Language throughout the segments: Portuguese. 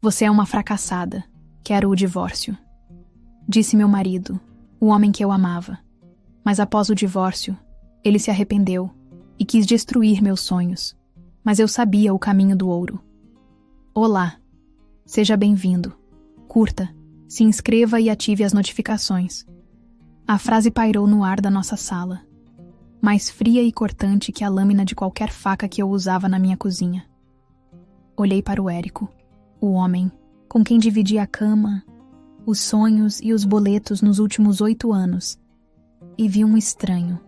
Você é uma fracassada. Quero o divórcio. Disse meu marido, o homem que eu amava. Mas após o divórcio, ele se arrependeu e quis destruir meus sonhos. Mas eu sabia o caminho do ouro. Olá. Seja bem-vindo. Curta, se inscreva e ative as notificações. A frase pairou no ar da nossa sala, mais fria e cortante que a lâmina de qualquer faca que eu usava na minha cozinha. Olhei para o Érico, o homem com quem dividi a cama, os sonhos e os boletos nos últimos 8 anos, e vi um estranho.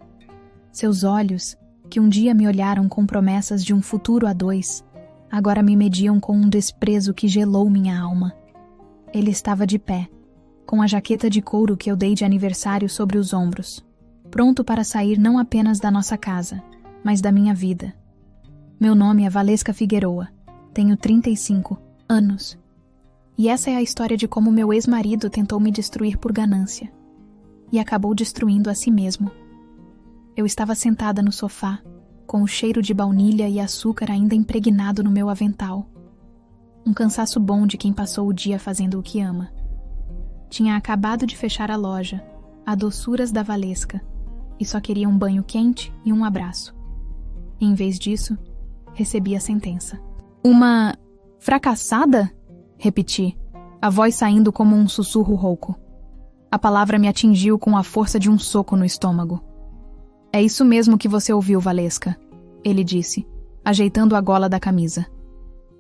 Seus olhos, que um dia me olharam com promessas de um futuro a 2, agora me mediam com um desprezo que gelou minha alma. Ele estava de pé, com a jaqueta de couro que eu dei de aniversário sobre os ombros, pronto para sair não apenas da nossa casa, mas da minha vida. Meu nome é Valesca Figueroa, tenho 35 anos. E essa é a história de como meu ex-marido tentou me destruir por ganância, e acabou destruindo a si mesmo. Eu estava sentada no sofá, com o cheiro de baunilha e açúcar ainda impregnado no meu avental. Um cansaço bom de quem passou o dia fazendo o que ama. Tinha acabado de fechar a loja, a doçuras da Valesca, e só queria um banho quente e um abraço. E, em vez disso, recebi a sentença. Uma fracassada? Repeti, a voz saindo como um sussurro rouco. A palavra me atingiu com a força de um soco no estômago. É isso mesmo que você ouviu, Valesca, ele disse, ajeitando a gola da camisa.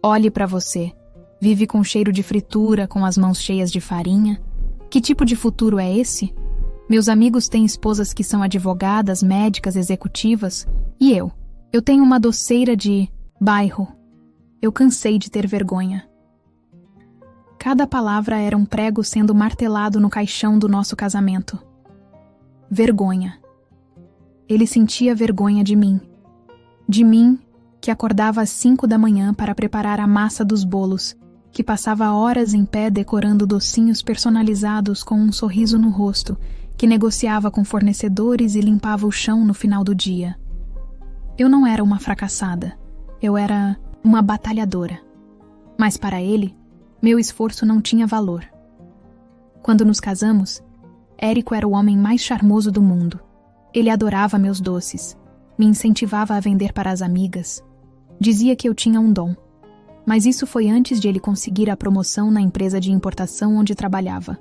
Olhe para você. Vive com cheiro de fritura, com as mãos cheias de farinha. Que tipo de futuro é esse? Meus amigos têm esposas que são advogadas, médicas, executivas. E eu? Eu tenho uma doceira de bairro. Eu cansei de ter vergonha. Cada palavra era um prego sendo martelado no caixão do nosso casamento. Vergonha. Ele sentia vergonha de mim. De mim, que acordava às 5 da manhã para preparar a massa dos bolos, que passava horas em pé decorando docinhos personalizados com um sorriso no rosto, que negociava com fornecedores e limpava o chão no final do dia. Eu não era uma fracassada. Eu era uma batalhadora. Mas para ele, meu esforço não tinha valor. Quando nos casamos, Érico era o homem mais charmoso do mundo. Ele adorava meus doces, me incentivava a vender para as amigas. Dizia que eu tinha um dom. Mas isso foi antes de ele conseguir a promoção na empresa de importação onde trabalhava.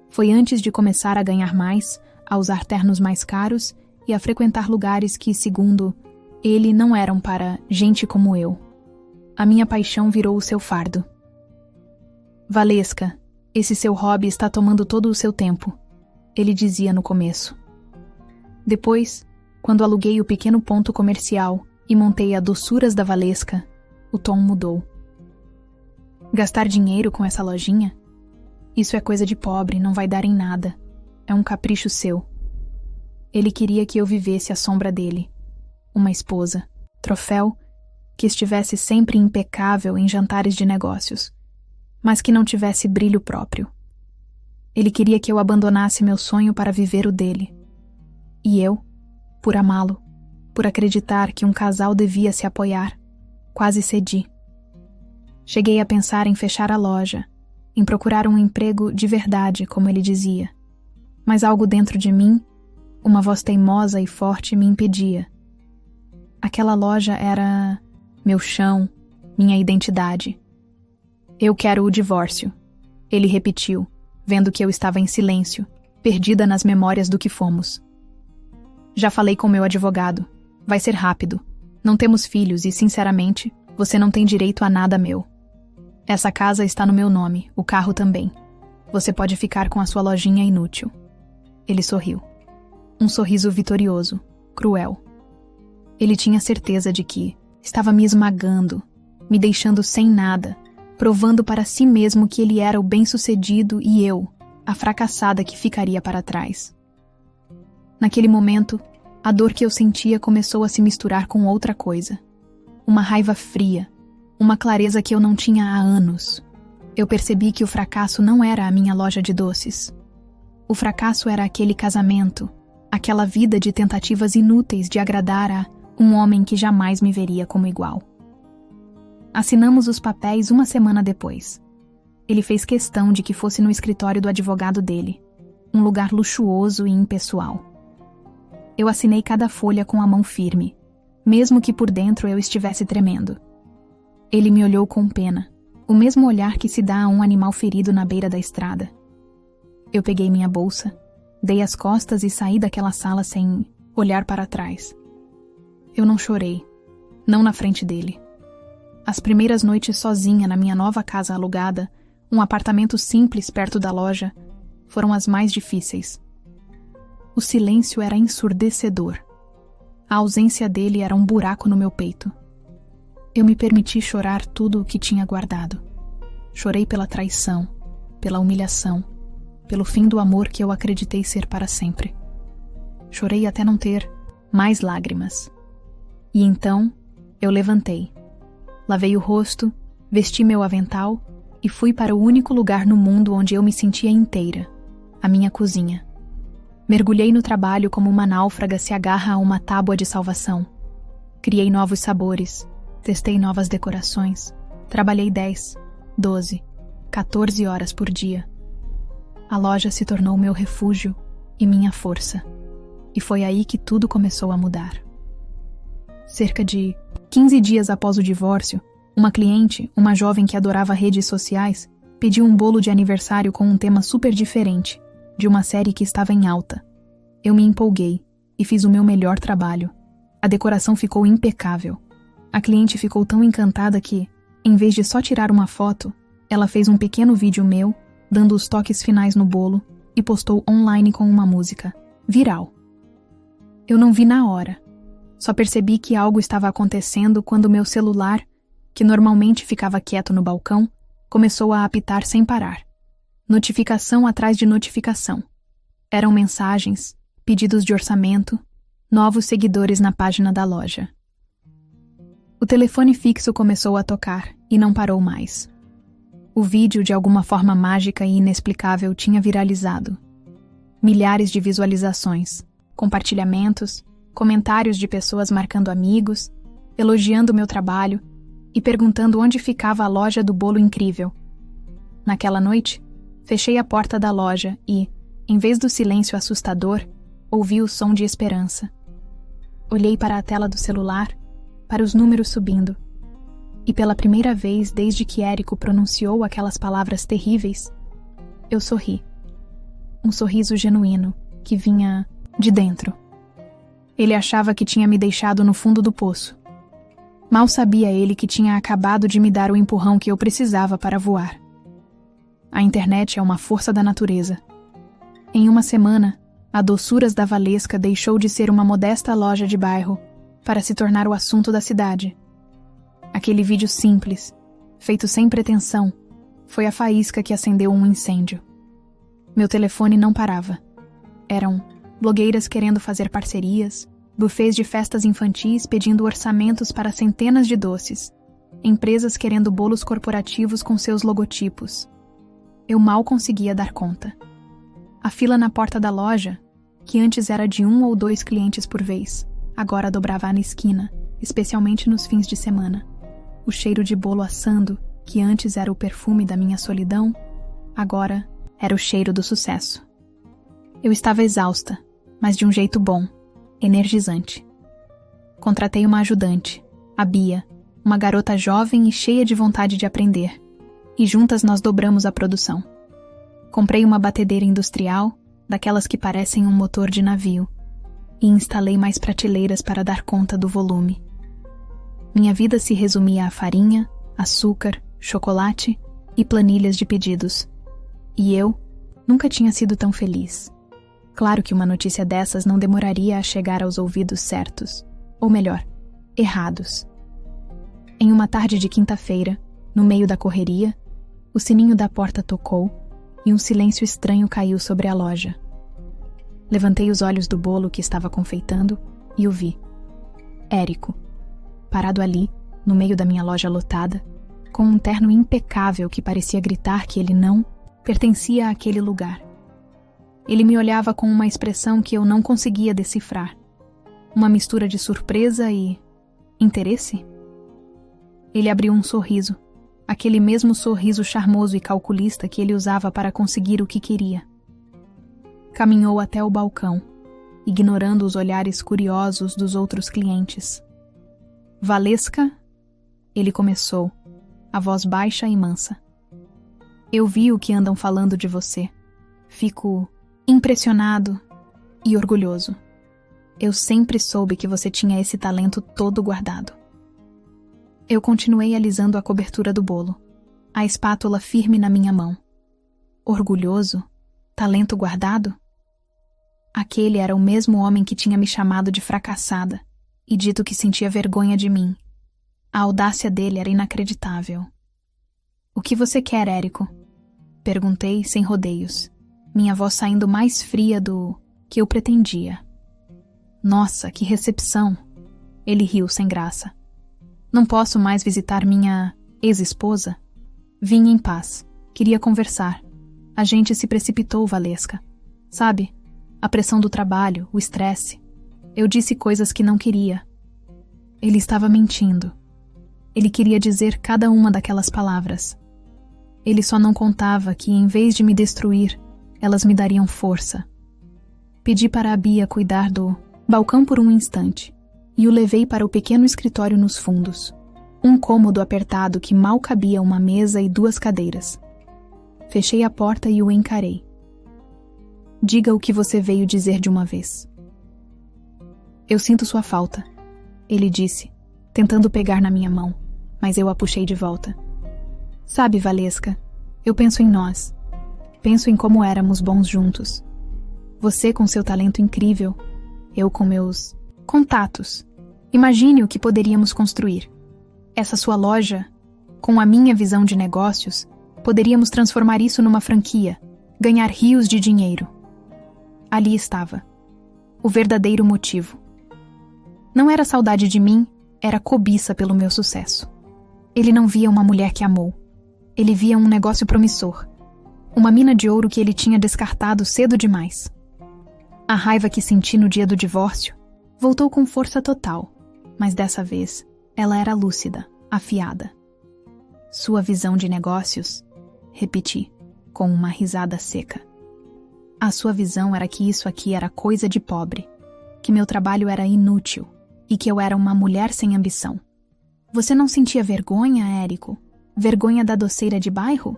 Foi antes de começar a ganhar mais, a usar ternos mais caros e a frequentar lugares que, segundo ele, não eram para gente como eu. A minha paixão virou o seu fardo. Valesca, esse seu hobby está tomando todo o seu tempo, ele dizia no começo. Depois, quando aluguei o pequeno ponto comercial e montei a doçuras da Valesca, o tom mudou. Gastar dinheiro com essa lojinha? Isso é coisa de pobre, não vai dar em nada. É um capricho seu. Ele queria que eu vivesse à sombra dele. Uma esposa, troféu, que estivesse sempre impecável em jantares de negócios, mas que não tivesse brilho próprio. Ele queria que eu abandonasse meu sonho para viver o dele. E eu, por amá-lo, por acreditar que um casal devia se apoiar, quase cedi. Cheguei a pensar em fechar a loja, em procurar um emprego de verdade, como ele dizia. Mas algo dentro de mim, uma voz teimosa e forte, me impedia. Aquela loja era meu chão, minha identidade. Eu quero o divórcio, ele repetiu, vendo que eu estava em silêncio, perdida nas memórias do que fomos. Já falei com meu advogado. Vai ser rápido. Não temos filhos e, sinceramente, você não tem direito a nada meu. Essa casa está no meu nome, o carro também. Você pode ficar com a sua lojinha inútil. Ele sorriu. Um sorriso vitorioso, cruel. Ele tinha certeza de que estava me esmagando, me deixando sem nada, provando para si mesmo que ele era o bem-sucedido e eu, a fracassada que ficaria para trás. Naquele momento, a dor que eu sentia começou a se misturar com outra coisa. Uma raiva fria, uma clareza que eu não tinha há anos. Eu percebi que o fracasso não era a minha loja de doces. O fracasso era aquele casamento, aquela vida de tentativas inúteis de agradar a um homem que jamais me veria como igual. Assinamos os papéis uma semana depois. Ele fez questão de que fosse no escritório do advogado dele, um lugar luxuoso e impessoal. Eu assinei cada folha com a mão firme, mesmo que por dentro eu estivesse tremendo. Ele me olhou com pena, o mesmo olhar que se dá a um animal ferido na beira da estrada. Eu peguei minha bolsa, dei as costas e saí daquela sala sem olhar para trás. Eu não chorei, não na frente dele. As primeiras noites sozinha na minha nova casa alugada, um apartamento simples perto da loja, foram as mais difíceis. O silêncio era ensurdecedor. A ausência dele era um buraco no meu peito. Eu me permiti chorar tudo o que tinha guardado. Chorei pela traição, pela humilhação, pelo fim do amor que eu acreditei ser para sempre. Chorei até não ter mais lágrimas. E então, eu levantei. Lavei o rosto, vesti meu avental e fui para o único lugar no mundo onde eu me sentia inteira, a minha cozinha. Mergulhei no trabalho como uma náufraga se agarra a uma tábua de salvação. Criei novos sabores, testei novas decorações, trabalhei 10, 12, 14 horas por dia. A loja se tornou meu refúgio e minha força. E foi aí que tudo começou a mudar. Cerca de 15 dias após o divórcio, uma cliente, uma jovem que adorava redes sociais, pediu um bolo de aniversário com um tema super diferente, de uma série que estava em alta. Eu me empolguei e fiz o meu melhor trabalho. A decoração ficou impecável. A cliente ficou tão encantada que, em vez de só tirar uma foto, ela fez um pequeno vídeo meu, dando os toques finais no bolo, e postou online com uma música, viral. Eu não vi na hora. Só percebi que algo estava acontecendo quando meu celular, que normalmente ficava quieto no balcão, começou a apitar sem parar. Notificação atrás de notificação. Eram mensagens, pedidos de orçamento, novos seguidores na página da loja. O telefone fixo começou a tocar e não parou mais. O vídeo, de alguma forma mágica e inexplicável, tinha viralizado. Milhares de visualizações, compartilhamentos, comentários de pessoas marcando amigos, elogiando meu trabalho e perguntando onde ficava a loja do bolo incrível. Naquela noite, fechei a porta da loja e, em vez do silêncio assustador, ouvi o som de esperança. Olhei para a tela do celular, para os números subindo, e pela primeira vez desde que Érico pronunciou aquelas palavras terríveis, eu sorri. Um sorriso genuíno, que vinha de dentro. Ele achava que tinha me deixado no fundo do poço. Mal sabia ele que tinha acabado de me dar o empurrão que eu precisava para voar. A internet é uma força da natureza. Em uma semana, a Doçuras da Valesca deixou de ser uma modesta loja de bairro para se tornar o assunto da cidade. Aquele vídeo simples, feito sem pretensão, foi a faísca que acendeu um incêndio. Meu telefone não parava. Eram blogueiras querendo fazer parcerias, buffets de festas infantis pedindo orçamentos para centenas de doces, empresas querendo bolos corporativos com seus logotipos. Eu mal conseguia dar conta. A fila na porta da loja, que antes era de 1 ou 2 clientes por vez, agora dobrava na esquina, especialmente nos fins de semana. O cheiro de bolo assando, que antes era o perfume da minha solidão, agora era o cheiro do sucesso. Eu estava exausta, mas de um jeito bom, energizante. Contratei uma ajudante, a Bia, uma garota jovem e cheia de vontade de aprender, e juntas nós dobramos a produção. Comprei uma batedeira industrial, daquelas que parecem um motor de navio, e instalei mais prateleiras para dar conta do volume. Minha vida se resumia a farinha, açúcar, chocolate e planilhas de pedidos. E eu nunca tinha sido tão feliz. Claro que uma notícia dessas não demoraria a chegar aos ouvidos certos, ou melhor, errados. Em uma tarde de quinta-feira, no meio da correria, o sininho da porta tocou e um silêncio estranho caiu sobre a loja. Levantei os olhos do bolo que estava confeitando e o vi. Érico, parado ali, no meio da minha loja lotada, com um terno impecável que parecia gritar que ele não pertencia àquele lugar. Ele me olhava com uma expressão que eu não conseguia decifrar. Uma mistura de surpresa e interesse? Ele abriu um sorriso, aquele mesmo sorriso charmoso e calculista que ele usava para conseguir o que queria. Caminhou até o balcão, ignorando os olhares curiosos dos outros clientes. Valesca, ele começou, a voz baixa e mansa. Eu vi o que andam falando de você. Fico impressionado e orgulhoso. Eu sempre soube que você tinha esse talento todo guardado. Eu continuei alisando a cobertura do bolo, a espátula firme na minha mão. Orgulhoso? Talento guardado? Aquele era o mesmo homem que tinha me chamado de fracassada e dito que sentia vergonha de mim. A audácia dele era inacreditável. O que você quer, Érico? Perguntei sem rodeios, minha voz saindo mais fria do que eu pretendia. Nossa, que recepção! Ele riu sem graça. Não posso mais visitar minha ex-esposa? Vim em paz. Queria conversar. A gente se precipitou, Valesca. Sabe, a pressão do trabalho, o estresse. Eu disse coisas que não queria. Ele estava mentindo. Ele queria dizer cada uma daquelas palavras. Ele só não contava que, em vez de me destruir, elas me dariam força. Pedi para a Bia cuidar do balcão por um instante e o levei para o pequeno escritório nos fundos. Um cômodo apertado que mal cabia uma mesa e 2 cadeiras. Fechei a porta e o encarei. Diga o que você veio dizer de uma vez. Eu sinto sua falta, ele disse, tentando pegar na minha mão, mas eu a puxei de volta. Sabe, Valesca, eu penso em nós. Penso em como éramos bons juntos. Você com seu talento incrível, eu com meus contatos. Imagine o que poderíamos construir. Essa sua loja, com a minha visão de negócios, poderíamos transformar isso numa franquia, ganhar rios de dinheiro. Ali estava. O verdadeiro motivo. Não era saudade de mim, era cobiça pelo meu sucesso. Ele não via uma mulher que amou. Ele via um negócio promissor. Uma mina de ouro que ele tinha descartado cedo demais. A raiva que senti no dia do divórcio voltou com força total, mas dessa vez ela era lúcida, afiada. Sua visão de negócios? Repeti, com uma risada seca. A sua visão era que isso aqui era coisa de pobre, que meu trabalho era inútil e que eu era uma mulher sem ambição. Você não sentia vergonha, Érico? Vergonha da doceira de bairro?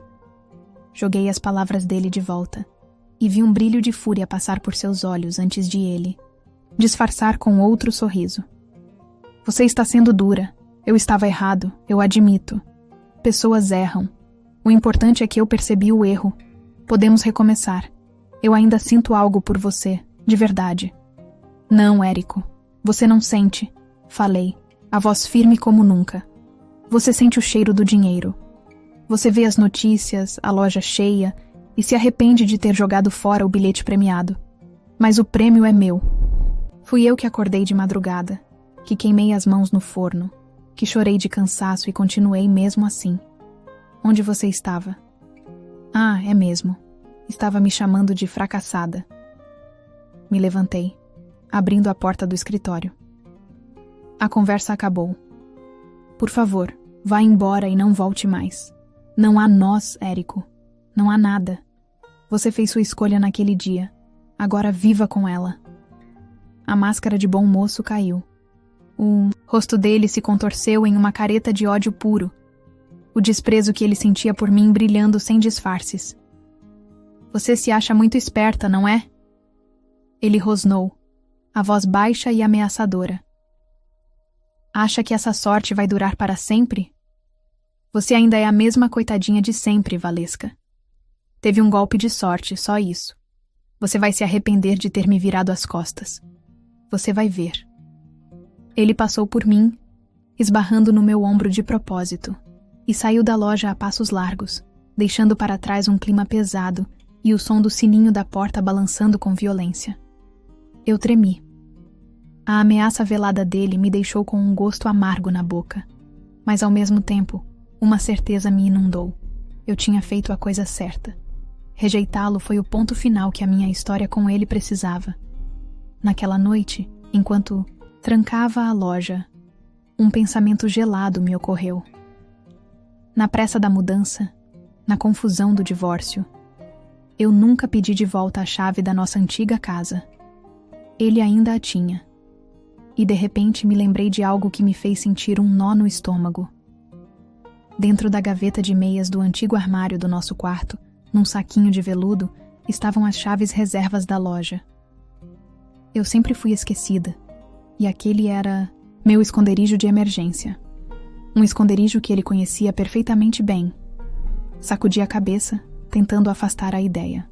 Joguei as palavras dele de volta e vi um brilho de fúria passar por seus olhos antes de ele disfarçar com outro sorriso. Você está sendo dura. Eu estava errado, eu admito. Pessoas erram. O importante é que eu percebi o erro. Podemos recomeçar. Eu ainda sinto algo por você, de verdade. Não, Érico. Você não sente. Falei, a voz firme como nunca. Você sente o cheiro do dinheiro. Você vê as notícias, a loja cheia e se arrepende de ter jogado fora o bilhete premiado. Mas o prêmio é meu. Fui eu que acordei de madrugada, que queimei as mãos no forno, que chorei de cansaço e continuei mesmo assim. Onde você estava? Ah, é mesmo. Estava me chamando de fracassada. Me levantei, abrindo a porta do escritório. A conversa acabou. Por favor, vá embora e não volte mais. Não há nós, Érico. Não há nada. Você fez sua escolha naquele dia. Agora viva com ela. A máscara de bom moço caiu. O rosto dele se contorceu em uma careta de ódio puro. O desprezo que ele sentia por mim brilhando sem disfarces. Você se acha muito esperta, não é? Ele rosnou, a voz baixa e ameaçadora. Acha que essa sorte vai durar para sempre? Você ainda é a mesma coitadinha de sempre, Valesca. Teve um golpe de sorte, só isso. Você vai se arrepender de ter me virado as costas. Você vai ver. Ele passou por mim, esbarrando no meu ombro de propósito, e saiu da loja a passos largos, deixando para trás um clima pesado e o som do sininho da porta balançando com violência. Eu tremi. A ameaça velada dele me deixou com um gosto amargo na boca, mas ao mesmo tempo, uma certeza me inundou. Eu tinha feito a coisa certa. Rejeitá-lo foi o ponto final que a minha história com ele precisava. Naquela noite, enquanto trancava a loja, um pensamento gelado me ocorreu. Na pressa da mudança, na confusão do divórcio, eu nunca pedi de volta a chave da nossa antiga casa. Ele ainda a tinha. E de repente me lembrei de algo que me fez sentir um nó no estômago. Dentro da gaveta de meias do antigo armário do nosso quarto, num saquinho de veludo, estavam as chaves reservas da loja. Eu sempre fui esquecida, e aquele era meu esconderijo de emergência. Um esconderijo que ele conhecia perfeitamente bem. Sacudi a cabeça, tentando afastar a ideia.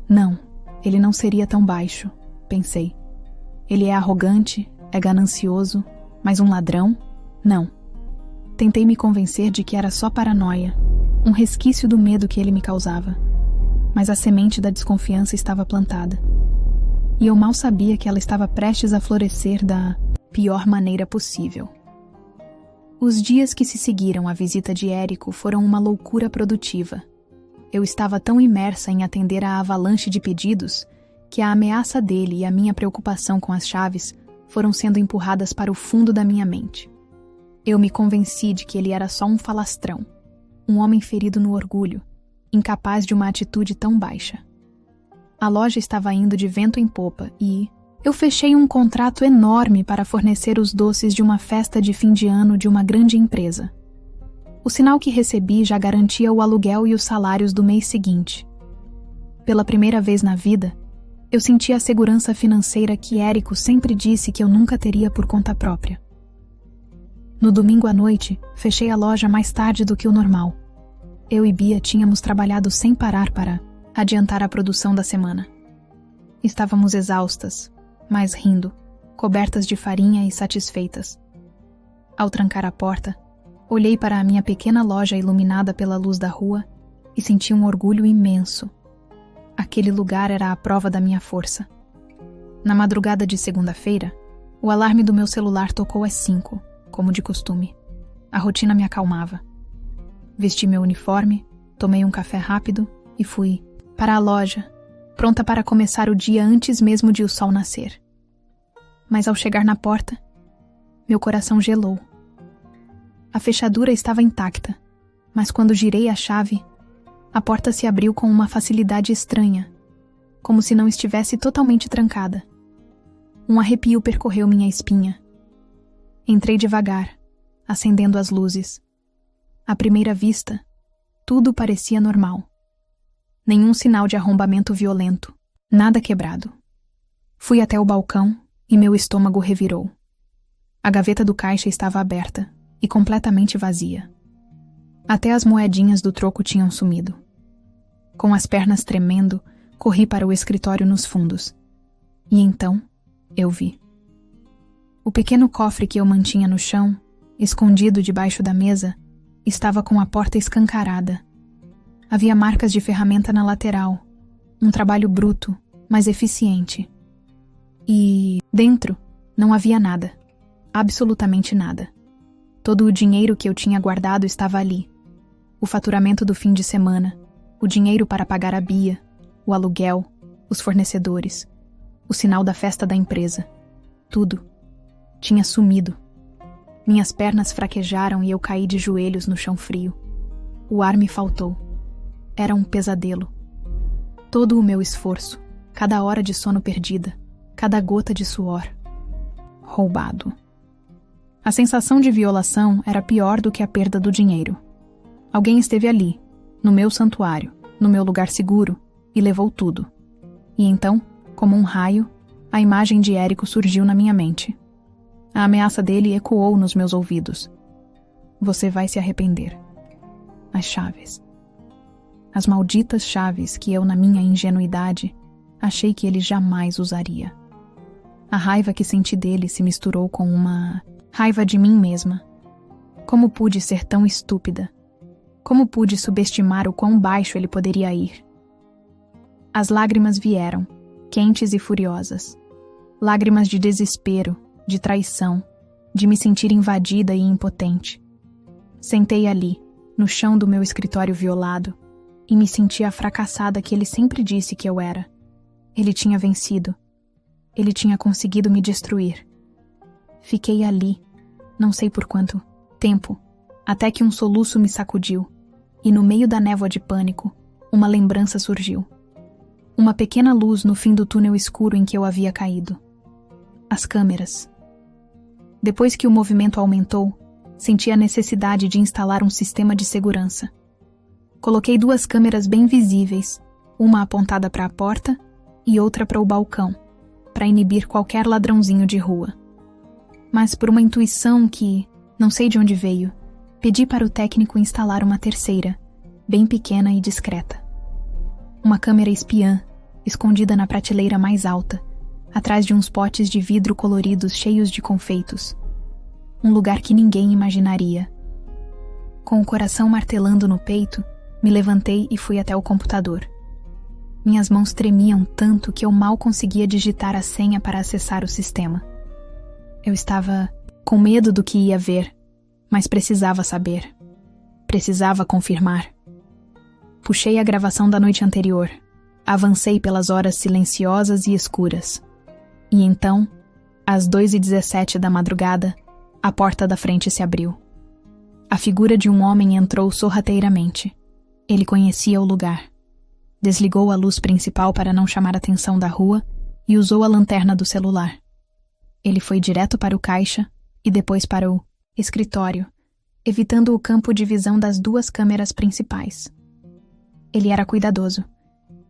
Não, ele não seria tão baixo, pensei. Ele é arrogante, é ganancioso, mas um ladrão? Não. Tentei me convencer de que era só paranoia, um resquício do medo que ele me causava. Mas a semente da desconfiança estava plantada. E eu mal sabia que ela estava prestes a florescer da pior maneira possível. Os dias que se seguiram à visita de Érico foram uma loucura produtiva. Eu estava tão imersa em atender à avalanche de pedidos que a ameaça dele e a minha preocupação com as chaves foram sendo empurradas para o fundo da minha mente. Eu me convenci de que ele era só um falastrão, um homem ferido no orgulho, incapaz de uma atitude tão baixa. A loja estava indo de vento em popa e eu fechei um contrato enorme para fornecer os doces de uma festa de fim de ano de uma grande empresa. O sinal que recebi já garantia o aluguel e os salários do mês seguinte. Pela primeira vez na vida, eu senti a segurança financeira que Érico sempre disse que eu nunca teria por conta própria. No domingo à noite, fechei a loja mais tarde do que o normal. Eu e Bia tínhamos trabalhado sem parar para adiantar a produção da semana. Estávamos exaustas, mas rindo, cobertas de farinha e satisfeitas. Ao trancar a porta, olhei para a minha pequena loja iluminada pela luz da rua e senti um orgulho imenso. Aquele lugar era a prova da minha força. Na madrugada de segunda-feira, o alarme do meu celular tocou às 5, como de costume. A rotina me acalmava. Vesti meu uniforme, tomei um café rápido e fui para a loja, pronta para começar o dia antes mesmo de o sol nascer. Mas ao chegar na porta, meu coração gelou. A fechadura estava intacta, mas quando girei a chave, a porta se abriu com uma facilidade estranha, como se não estivesse totalmente trancada. Um arrepio percorreu minha espinha. Entrei devagar, acendendo as luzes. À primeira vista, tudo parecia normal. Nenhum sinal de arrombamento violento, nada quebrado. Fui até o balcão e meu estômago revirou. A gaveta do caixa estava aberta e completamente vazia. Até as moedinhas do troco tinham sumido. Com as pernas tremendo, corri para o escritório nos fundos. E então, eu vi. O pequeno cofre que eu mantinha no chão, escondido debaixo da mesa, estava com a porta escancarada. Havia marcas de ferramenta na lateral, um trabalho bruto, mas eficiente. E, dentro, não havia nada, absolutamente nada. Todo o dinheiro que eu tinha guardado estava ali. O faturamento do fim de semana, o dinheiro para pagar a Bia, o aluguel, os fornecedores, o sinal da festa da empresa. Tudo tinha sumido. Minhas pernas fraquejaram e eu caí de joelhos no chão frio. O ar me faltou. Era um pesadelo. Todo o meu esforço, cada hora de sono perdida, cada gota de suor. Roubado. A sensação de violação era pior do que a perda do dinheiro. Alguém esteve ali, no meu santuário, no meu lugar seguro, e levou tudo. E então, como um raio, a imagem de Érico surgiu na minha mente. A ameaça dele ecoou nos meus ouvidos. Você vai se arrepender. As chaves. As malditas chaves que eu, na minha ingenuidade, achei que ele jamais usaria. A raiva que senti dele se misturou com uma raiva de mim mesma. Como pude ser tão estúpida? Como pude subestimar o quão baixo ele poderia ir? As lágrimas vieram, quentes e furiosas. Lágrimas de desespero, de traição, de me sentir invadida e impotente. Sentei ali, no chão do meu escritório violado, e me senti a fracassada que ele sempre disse que eu era. Ele tinha vencido. Ele tinha conseguido me destruir. Fiquei ali, não sei por quanto tempo, até que um soluço me sacudiu, e no meio da névoa de pânico, uma lembrança surgiu. Uma pequena luz no fim do túnel escuro em que eu havia caído. As câmeras. Depois que o movimento aumentou, senti a necessidade de instalar um sistema de segurança. Coloquei 2 câmeras bem visíveis, uma apontada para a porta e outra para o balcão, para inibir qualquer ladrãozinho de rua. Mas por uma intuição que, não sei de onde veio, pedi para o técnico instalar uma terceira, bem pequena e discreta. Uma câmera espiã, escondida na prateleira mais alta, atrás de uns potes de vidro coloridos cheios de confeitos. Um lugar que ninguém imaginaria. Com o coração martelando no peito, me levantei e fui até o computador. Minhas mãos tremiam tanto que eu mal conseguia digitar a senha para acessar o sistema. Eu estava com medo do que ia ver, mas precisava saber. Precisava confirmar. Puxei a gravação da noite anterior. Avancei pelas horas silenciosas e escuras. E então, às 2h17 da madrugada, a porta da frente se abriu. A figura de um homem entrou sorrateiramente. Ele conhecia o lugar. Desligou a luz principal para não chamar a atenção da rua e usou a lanterna do celular. Ele foi direto para o caixa e depois para o escritório, evitando o campo de visão das 2 câmeras principais. Ele era cuidadoso,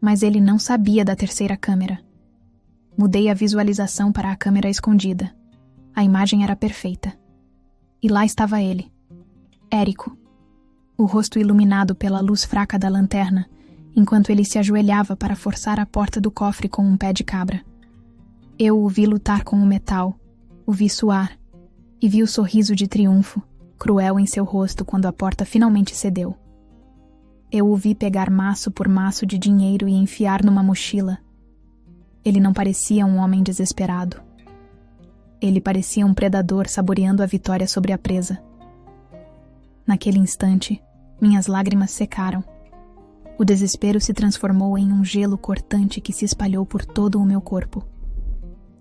mas ele não sabia da terceira câmera. Mudei a visualização para a câmera escondida. A imagem era perfeita. E lá estava ele, Érico, o rosto iluminado pela luz fraca da lanterna, enquanto ele se ajoelhava para forçar a porta do cofre com um pé de cabra. Eu o vi lutar com o metal, o vi suar, e vi o sorriso de triunfo, cruel em seu rosto quando a porta finalmente cedeu. Eu o vi pegar maço por maço de dinheiro e enfiar numa mochila. Ele não parecia um homem desesperado. Ele parecia um predador saboreando a vitória sobre a presa. Naquele instante, minhas lágrimas secaram. O desespero se transformou em um gelo cortante que se espalhou por todo o meu corpo.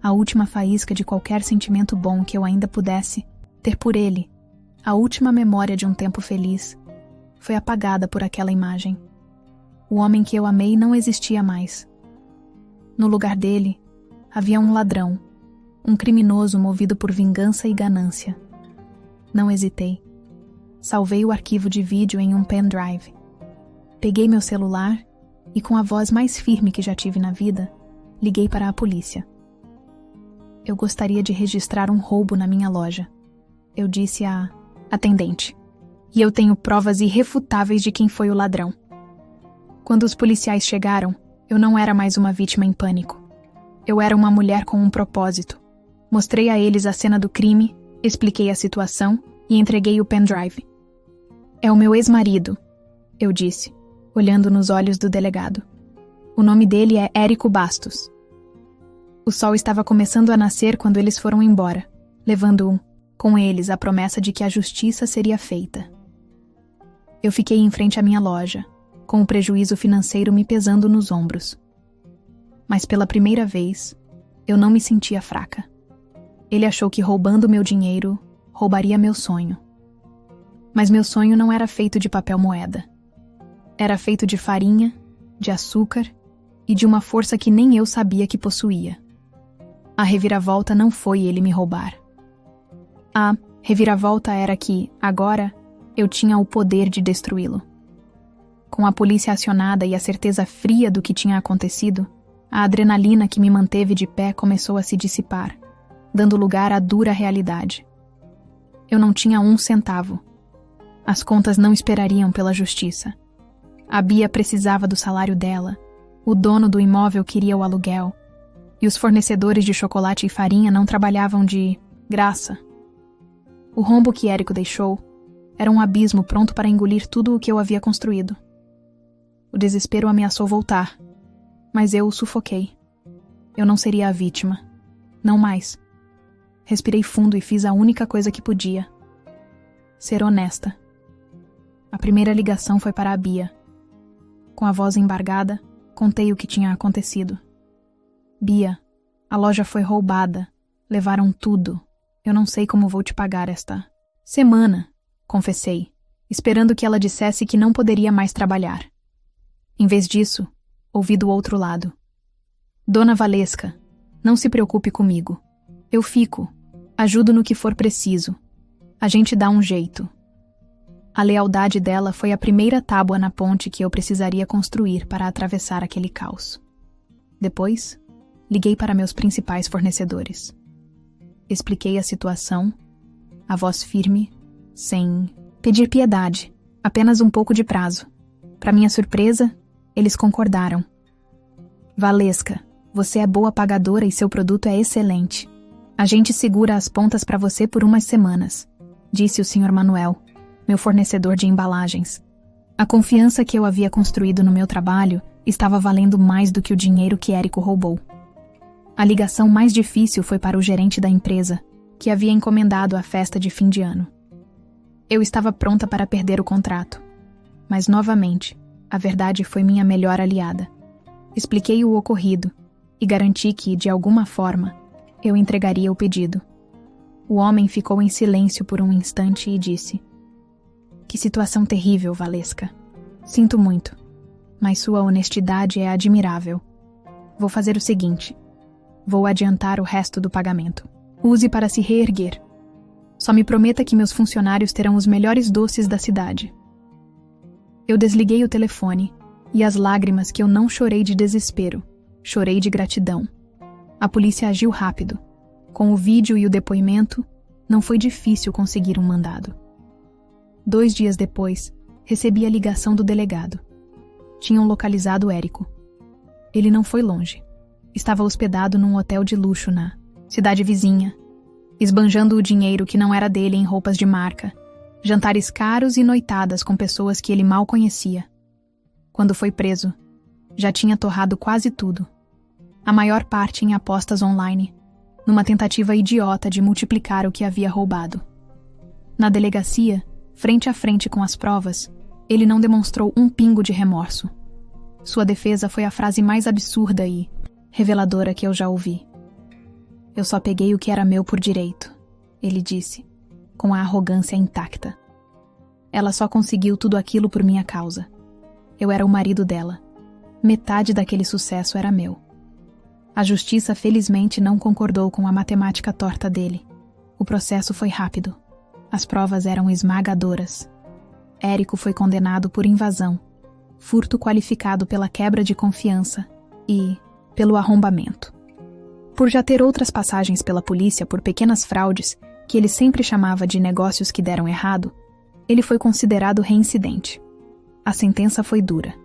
A última faísca de qualquer sentimento bom que eu ainda pudesse ter por ele, a última memória de um tempo feliz, foi apagada por aquela imagem. O homem que eu amei não existia mais. No lugar dele, havia um ladrão, um criminoso movido por vingança e ganância. Não hesitei. Salvei o arquivo de vídeo em um pendrive. Peguei meu celular e, com a voz mais firme que já tive na vida, liguei para a polícia. Eu gostaria de registrar um roubo na minha loja. Eu disse à atendente. E eu tenho provas irrefutáveis de quem foi o ladrão. Quando os policiais chegaram, eu não era mais uma vítima em pânico. Eu era uma mulher com um propósito. Mostrei a eles a cena do crime, expliquei a situação e entreguei o pendrive. É o meu ex-marido, eu disse, olhando nos olhos do delegado. O nome dele é Érico Bastos. O sol estava começando a nascer quando eles foram embora, levando com eles a promessa de que a justiça seria feita. Eu fiquei em frente à minha loja, com o prejuízo financeiro me pesando nos ombros. Mas pela primeira vez, eu não me sentia fraca. Ele achou que roubando meu dinheiro, roubaria meu sonho. Mas meu sonho não era feito de papel moeda. Era feito de farinha, de açúcar e de uma força que nem eu sabia que possuía. A reviravolta não foi ele me roubar. A reviravolta era que, agora, eu tinha o poder de destruí-lo. Com a polícia acionada e a certeza fria do que tinha acontecido, a adrenalina que me manteve de pé começou a se dissipar, dando lugar à dura realidade. Eu não tinha 1 centavo. As contas não esperariam pela justiça. A Bia precisava do salário dela, o dono do imóvel queria o aluguel, e os fornecedores de chocolate e farinha não trabalhavam de graça. O rombo que Érico deixou era um abismo pronto para engolir tudo o que eu havia construído. O desespero ameaçou voltar, mas eu o sufoquei. Eu não seria a vítima. Não mais. Respirei fundo e fiz a única coisa que podia. Ser honesta. A primeira ligação foi para a Bia. Com a voz embargada, contei o que tinha acontecido. Bia, a loja foi roubada. Levaram tudo. Eu não sei como vou te pagar esta semana. confessei, esperando que ela dissesse que não poderia mais trabalhar. Em vez disso, ouvi do outro lado. Dona Valesca, não se preocupe comigo. Eu fico. Ajudo no que for preciso. A gente dá um jeito. A lealdade dela foi a primeira tábua na ponte que eu precisaria construir para atravessar aquele caos. Depois, liguei para meus principais fornecedores. Expliquei a situação, a voz firme, sem pedir piedade, apenas um pouco de prazo. Para minha surpresa, eles concordaram. Valesca, você é boa pagadora e seu produto é excelente. A gente segura as pontas para você por umas semanas, disse o Sr. Manuel, meu fornecedor de embalagens. A confiança que eu havia construído no meu trabalho estava valendo mais do que o dinheiro que Érico roubou. A ligação mais difícil foi para o gerente da empresa, que havia encomendado a festa de fim de ano. Eu estava pronta para perder o contrato, mas novamente, a verdade foi minha melhor aliada. Expliquei o ocorrido e garanti que, de alguma forma, eu entregaria o pedido. O homem ficou em silêncio por um instante e disse: Que situação terrível, Valesca. Sinto muito, mas sua honestidade é admirável. Vou fazer o seguinte: vou adiantar o resto do pagamento. Use para se reerguer. Só me prometa que meus funcionários terão os melhores doces da cidade. Eu desliguei o telefone e as lágrimas que eu não chorei de desespero, chorei de gratidão. A polícia agiu rápido. Com o vídeo e o depoimento, não foi difícil conseguir um mandado. 2 dias depois, recebi a ligação do delegado. Tinham localizado Érico. Ele não foi longe. Estava hospedado num hotel de luxo na cidade vizinha, esbanjando o dinheiro que não era dele em roupas de marca, jantares caros e noitadas com pessoas que ele mal conhecia. Quando foi preso, já tinha torrado quase tudo. A maior parte em apostas online, numa tentativa idiota de multiplicar o que havia roubado. Na delegacia, frente a frente com as provas, ele não demonstrou um pingo de remorso. Sua defesa foi a frase mais absurda e reveladora que eu já ouvi. Eu só peguei o que era meu por direito, ele disse, com a arrogância intacta. Ela só conseguiu tudo aquilo por minha causa. Eu era o marido dela. Metade daquele sucesso era meu. A justiça felizmente não concordou com a matemática torta dele. O processo foi rápido. As provas eram esmagadoras. Érico foi condenado por invasão, furto qualificado pela quebra de confiança e pelo arrombamento. Por já ter outras passagens pela polícia por pequenas fraudes, que ele sempre chamava de negócios que deram errado, ele foi considerado reincidente. A sentença foi dura.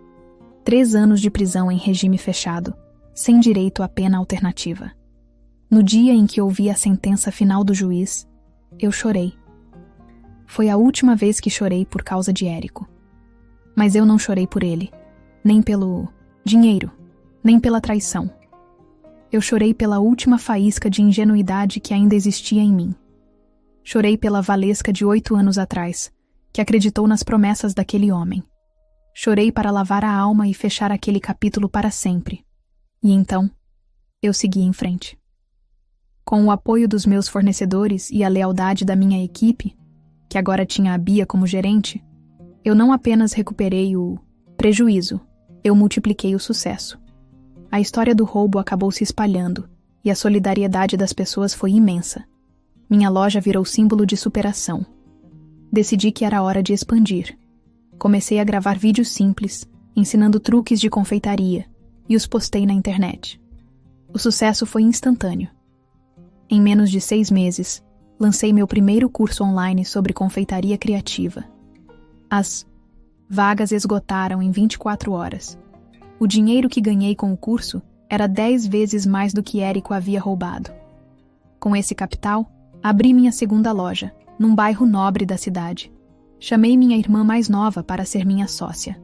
3 anos de prisão em regime fechado, sem direito à pena alternativa. No dia em que ouvi a sentença final do juiz, eu chorei. Foi a última vez que chorei por causa de Érico. Mas eu não chorei por ele, nem pelo dinheiro, nem pela traição. Eu chorei pela última faísca de ingenuidade que ainda existia em mim. Chorei pela Valesca de 8 anos atrás, que acreditou nas promessas daquele homem. Chorei para lavar a alma e fechar aquele capítulo para sempre. E então, eu segui em frente. Com o apoio dos meus fornecedores e a lealdade da minha equipe, que agora tinha a Bia como gerente, eu não apenas recuperei o prejuízo, eu multipliquei o sucesso. A história do roubo acabou se espalhando e a solidariedade das pessoas foi imensa. Minha loja virou símbolo de superação. Decidi que era hora de expandir. Comecei a gravar vídeos simples, ensinando truques de confeitaria, e os postei na internet. O sucesso foi instantâneo. Em menos de 6 meses, lancei meu primeiro curso online sobre confeitaria criativa. As vagas esgotaram em 24 horas. O dinheiro que ganhei com o curso era 10 vezes mais do que Érico havia roubado. Com esse capital, abri minha segunda loja, num bairro nobre da cidade. Chamei minha irmã mais nova para ser minha sócia.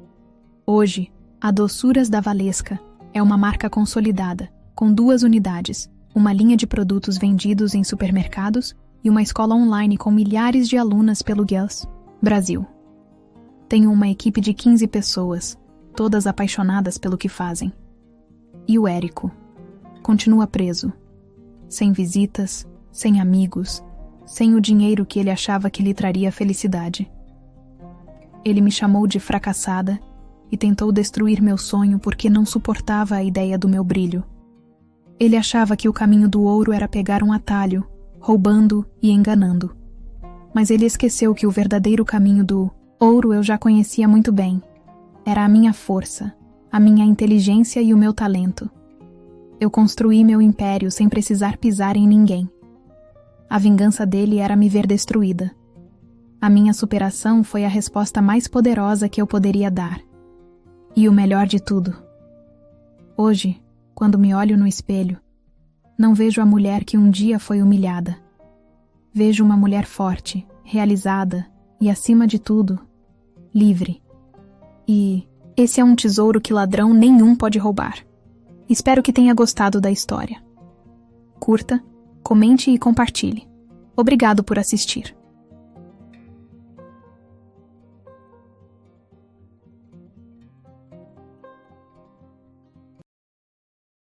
Hoje, a Doçuras da Valesca é uma marca consolidada, com 2 unidades, uma linha de produtos vendidos em supermercados e uma escola online com milhares de alunas pelo Guias, Brasil. Tenho uma equipe de 15 pessoas, todas apaixonadas pelo que fazem. E o Érico continua preso, sem visitas, sem amigos, sem o dinheiro que ele achava que lhe traria felicidade. Ele me chamou de fracassada e tentou destruir meu sonho porque não suportava a ideia do meu brilho. Ele achava que o caminho do ouro era pegar um atalho, roubando e enganando. Mas ele esqueceu que o verdadeiro caminho do ouro eu já conhecia muito bem. Era a minha força, a minha inteligência e o meu talento. Eu construí meu império sem precisar pisar em ninguém. A vingança dele era me ver destruída. A minha superação foi a resposta mais poderosa que eu poderia dar. E o melhor de tudo. Hoje, quando me olho no espelho, não vejo a mulher que um dia foi humilhada. Vejo uma mulher forte, realizada e, acima de tudo, livre. E esse é um tesouro que ladrão nenhum pode roubar. Espero que tenha gostado da história. Curta, comente e compartilhe. Obrigado por assistir.